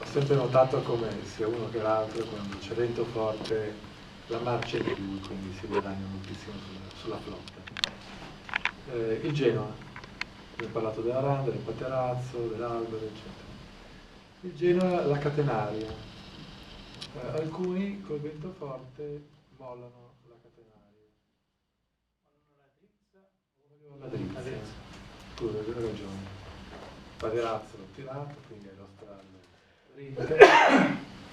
sempre notato come sia uno che l'altro, quando c'è vento forte la marcia è di lui, quindi si guadagna moltissimo sulla flotta. Il Genoa, abbiamo parlato della randa, del paterazzo, dell'albero, eccetera. Il Genoa, la catenaria. Alcuni col vento forte mollano la catenaria. La drizza. Scusa, hai ragione. Paterazzo l'ho tirato, quindi è lo strano dritte,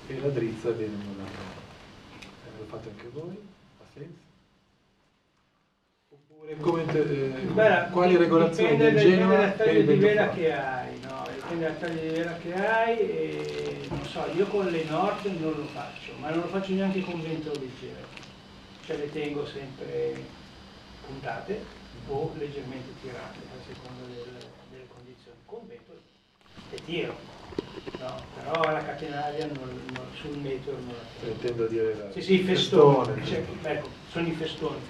e la drizza viene mollata. Lo fate anche voi? Ha senso? Oppure quali regolazioni del Genoa? Dipende dal taglio di vela che hai, no? Dipende dal taglio di vela che hai e non so, io con le North non lo faccio, ma non lo faccio neanche con vento leggero. Cioè le tengo sempre puntate o leggermente tirate a seconda delle condizioni. Con vento le tiro. No, però la catenaria sul metro non la tengo. Intendo dire Sì, festone. Cioè, ecco, sono i festoni.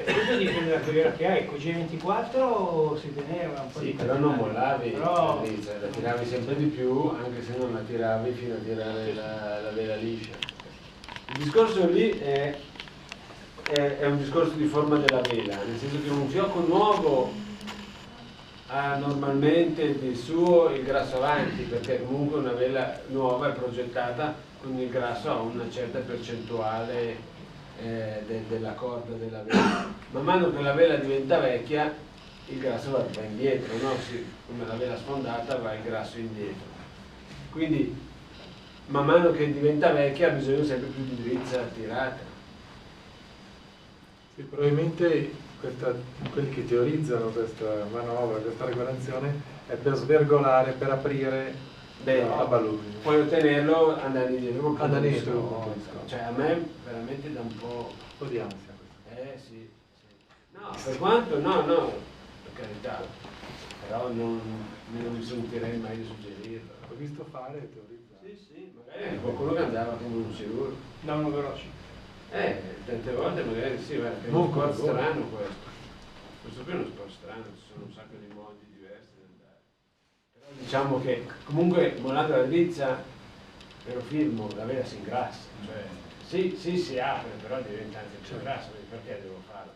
Questo dipende dalla carriera che hai. Con G24 si teneva un po' di però non mollavi, però... la tiravi sempre di più, anche se non la tiravi fino a tirare la vela liscia. Il discorso lì è un discorso di forma della vela, nel senso che un fiocco nuovo ha normalmente di suo il grasso avanti, perché comunque una vela nuova è progettata con il grasso a una certa percentuale della corda della vela. Man mano che la vela diventa vecchia il grasso va indietro, no? Come la vela sfondata va il grasso indietro. Quindi man mano che diventa vecchia ha bisogno sempre più di drizza tirata. Sì, probabilmente quelli che teorizzano questa manovra, questa regolazione, è per svergolare, per aprire la ballone. Puoi ottenerlo andando indietro con Cioè a me veramente dà un po' di ansia questo. Sì. No, per quanto no, per carità, però non mi sentirei mai di suggerirlo. Ho visto fare e teorizzare. Sì, magari qualcuno che andava come un sicuro. Da uno veloce. Tante volte magari sì, è uno sport strano questo. Questo qui è uno sport strano, ci sono un sacco di modi diversi da andare. Però diciamo che comunque mollata la drizza, per lo firmo, la vela si ingrassa, cioè sì, si apre, però diventa anche più grassa, perché devo farlo?